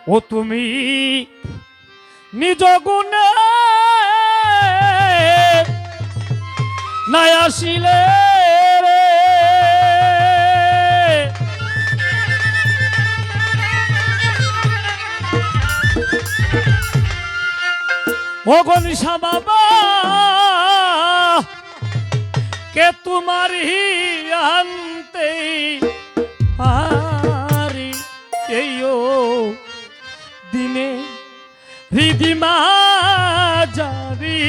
ও তুমি নিজ গুণে নাই আসিলে রে ও গণিসা বাবা কে তোমার আনতে পারি এই দিনে হৃদিমা জারি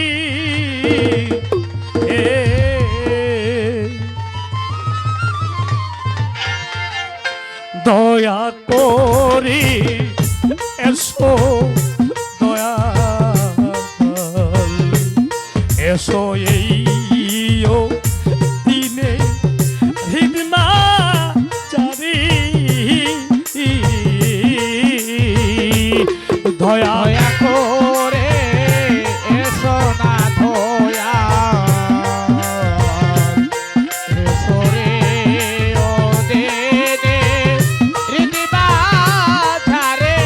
দয়া করি এসো দয়া এসো এই দিনে হৃদমা চারি দয়া করে এসো না দয়া এসো রে ও দেনে হৃদিমা ধারে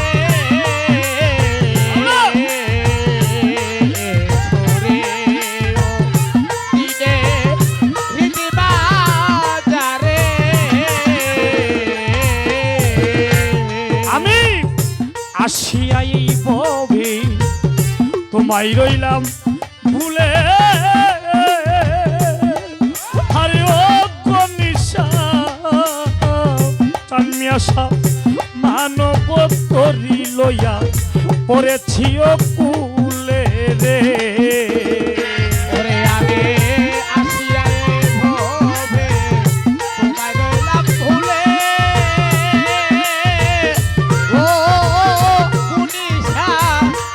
এসো রে ও দিনে হৃদিমা ধারে আমি আসিয়া এই ববে তোমায় রইলাম ভুলে আরে ও গনিশা চানমি আশা মানব তরি লইয়া পড়েছি ও কুলে রে ওরে আমি আসিয়া এই ভবে তোমায় রইলাম ভুলে ও গুনিশা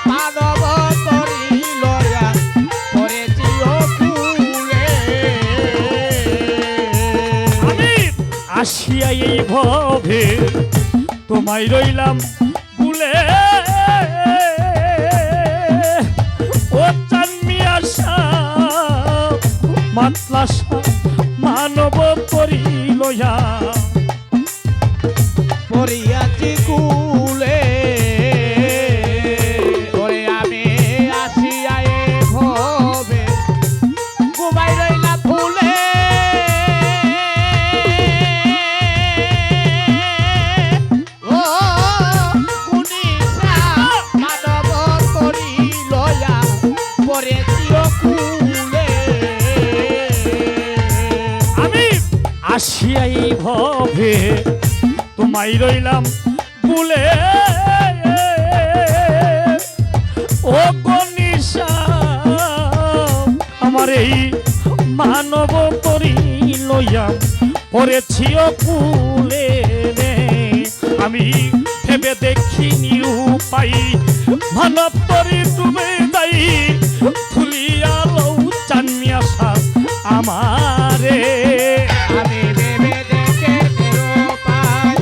মানব তরি লয়া পড়েছি ও কুলে আমি আসিয়া এই ভবে তোমায় রইলাম ভুলে ও চানমি আশা মাতলাশা মানব করি লয়া পড়িয়াছি কুলে ওরে আমি আসিয়া এই ভবে ঘুমাই রইলাম ভুলে ও গুনিশা মানব করি লয়া পড়েছি ও কুলে আমি আসিয়া এই ভবে তোমায় রইলাম ভুলে ও গনিশা আমার এই মানব করি লইয়া পড়েছি ও কুলে রে আমি ভেবে দেখিনি উপায় মানব তরি তুমি দায়ী ফুলিয়া লও চানমি আশা আমারে আমি ভেবে দেখে নিরুপায়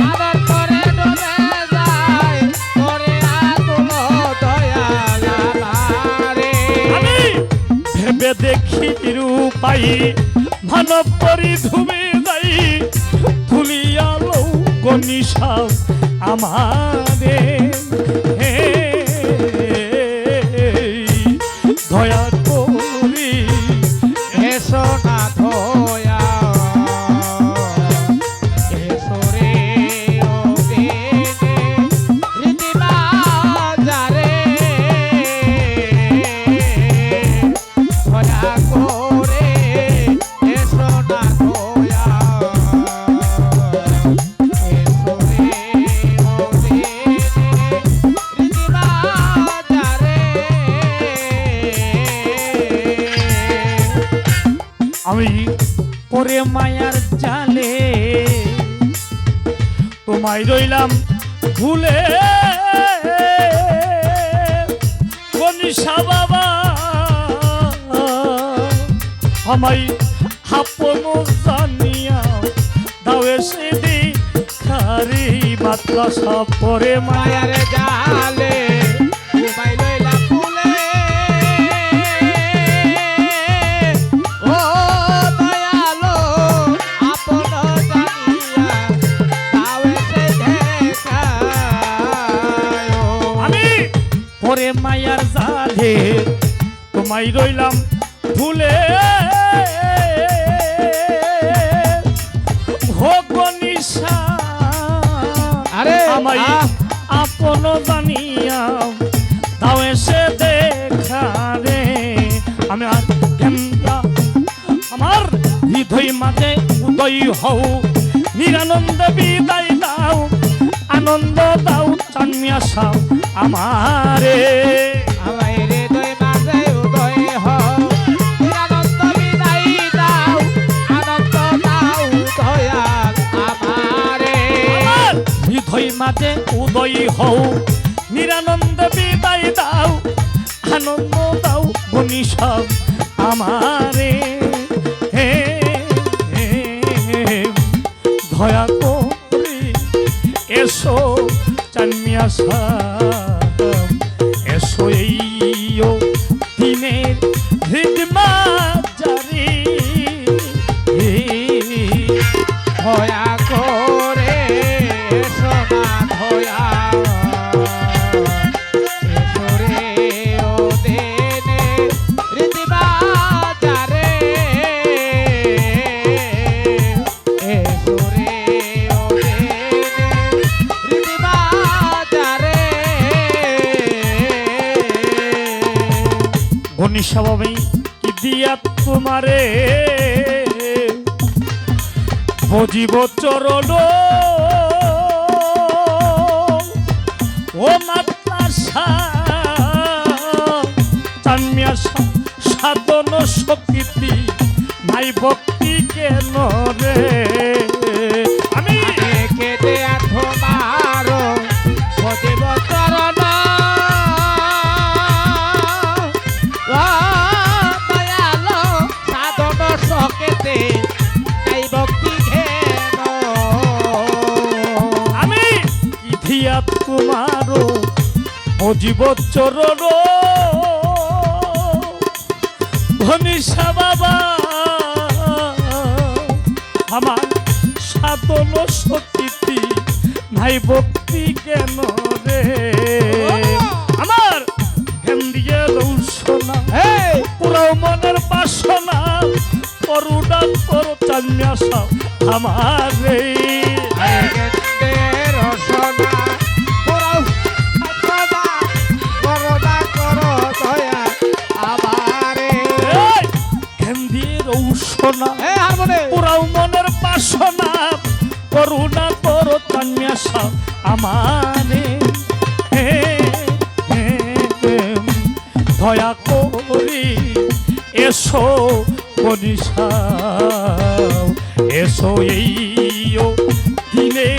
আবার করে ডুবে যায় তোরে আতুল দয়াল আমারে আমি ভেবে দেখি রূপাই মানব পরি ধুমে যাই ফুলিয়া লও গনিশা আমারে হে দয়া করি এসো না দয়া এসো রে ও দিনে হৃদিমা ধারে দয়া করে এসো না দয়া এসো রে ও দিনে হৃদিমা ধারে আমি পরে মায়ার জালে তোমায় রইলাম ভুলে গনিশা বাবা আমায় আপন জানিয়া দাও এসে দি খারি মাতলাশা পরে মায়ার মায়ার জালে ঘুমাই লইলাম ভুলে ও দয়ালো আপন জানিয়া তাও এসে দেখা মায়ার জালে তোমায় রইলাম ভুলে হোক নিশা আরে আমায় আপন জানিয়া দাও এসে দেখা রে আমি আর কেমন আমার হৃদয় মাঝে উদয় হও নিরানন্দ বিদায় দাও আনন্দ দাও চানমিয়া সাও আমারে আমায় হৃদয় মাঝে উদয় হও আনন্দ বিদায় দাও আনন্দ দাও দয়াল আমারে আমার হৃদয় মাঝে উদয় হও নিরানন্দ বিদায় দাও আনন্দ দাও বনি সব আমারে হে দয়া করে এসো চানমিয়া সাহেব এসো এইও দিনের হৃদমা জারি দয়া করে সোনা দয়া এসরে ও দেনে রীতিবাজারে এসরে ও দেনে রীতিবাজারে ঘনিষ্ঠ ভাবে কি দিয়া তোমারে ভজিব চরণ ও মাত্রা চানমিয়া সাধন শক্তি নাই ভক্তি কেন রে আমি কেটে তোমারো ভজিব চরণ দয়ালো সাধন সকেতে নাই ভক্তি ঘেন আমি কি দিয়া তোমারও ভজিব চরণ ঘনিষ্ঠা বাবা আমার সাধন শক্তি নাই ভক্তি কেন রে আমার জ্ঞান দিয়ে রৌসনা এই পুরাও মনের বাসনা করুণা করো চান্যা সব আমার রে আগের রসনা পরাও আসনা করোনা করো দয়া আমারে জ্ঞান দিয়ে রৌসনা এ হারমোনে পুরাও মনের বাসনা করুণা করো চান্যা সব আমারে দয়া করি এসো মনীষা এসো এইও দিনে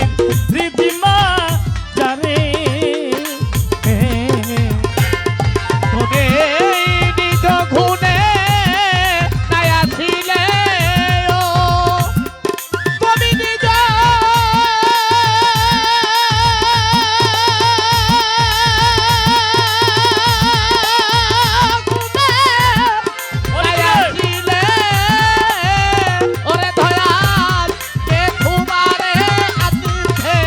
রীতিমা জানে তোকে নিজ গুণে নায়া ছিলে ও তুমি নিজ গুণে নায়া ছিলে ওরে দয়াল কে তোমারে আদিতে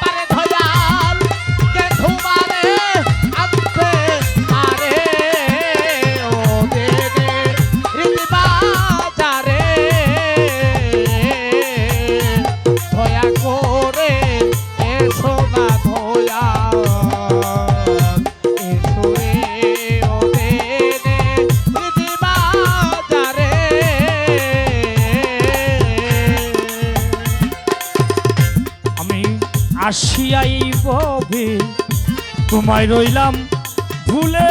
পারে দয়াল কে তোমারে আদিতে পারে ও দেনে রীতিবাজারে দয়া করে এসো না দয়া এসো রে ও দেনে রীতিবাজারে আমি আসিয়াই ববে তোমায় রইলাম ভুলে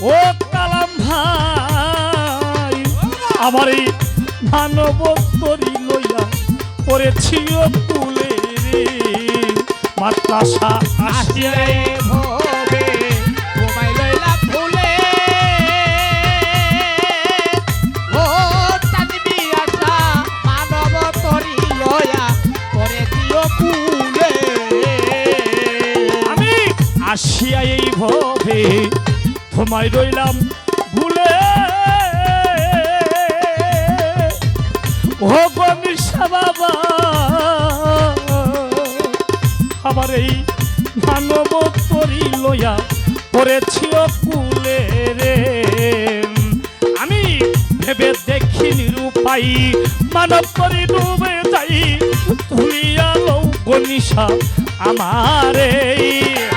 ও কালাম ভাই আমার এই মানব তরি লইয়া করেছি ও তুলে রে মাতলাসা আসিয়াই আসিয়ায় ভবে ঘুমাই লইলা ফুলে ও চাঁদনি আশা মানব তরি লয়া করে দিও কুলে আমি আসিয়া এই ভবে তোমায় রইলাম ভুলে ও গনিশা বাবা করেছি কুলে রে আমি ভেবে দেখি নিরুপায় মানব করে ডুবে যাই তুমি আলো গনিশা আমারে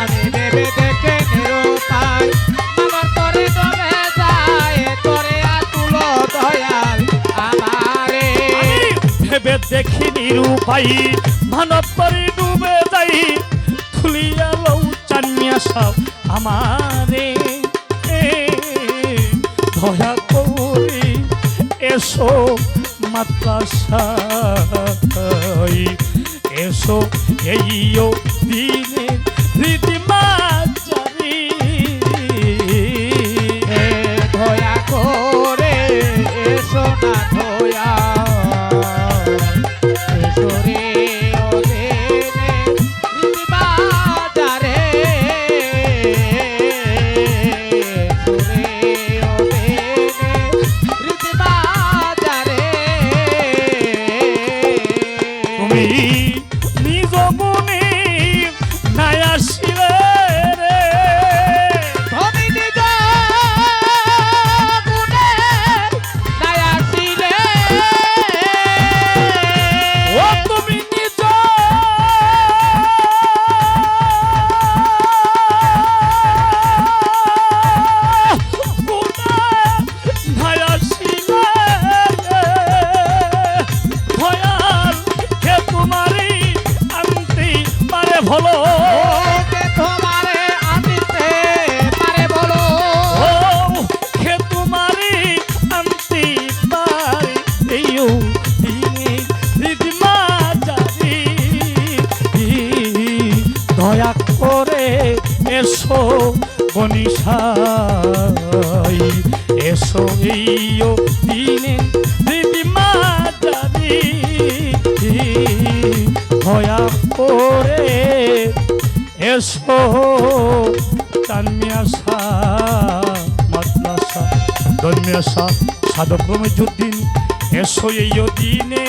আমি ভেবে দেখে নিরুপায় আমার তরে ডুবে যায় তোরে আতুলো দয়াল আমারে আমি ভেবে দেখি নিরুপায় মানব করে ডুবে যাই তুলি আলো চানিয়া সব আমারে দয়া করে এসো মাদ্রাসায় এসো এইও দিনে রীতিমা জারি দয়া করে এসো না দয়া এসো রে ও দেনে রীতিবাজারে এসো রে ও দেনে রীতিবাজারে তুমি নিজ মনে নাই আসিলে রে তুমি নিজ গুণে নাই আসিলে ও তুমি নিজ গুণে নাই আসিলে ভয়াল কে তোমারই আনতে পারে ভলো ওকে তোমারে আনতে পারে বলো ও কে তোমারই আনতে পারে এইও দিনে রিদিমা জারি দয়া করে এসো গনিশাই এসো এইও দিনে রিদিমা জারি দয়া করে এসো তানমিয়াসা মাদ্রাসা ধর্মিয়াসা সাধক্রমে যুদ্দিন এসো এই দিনে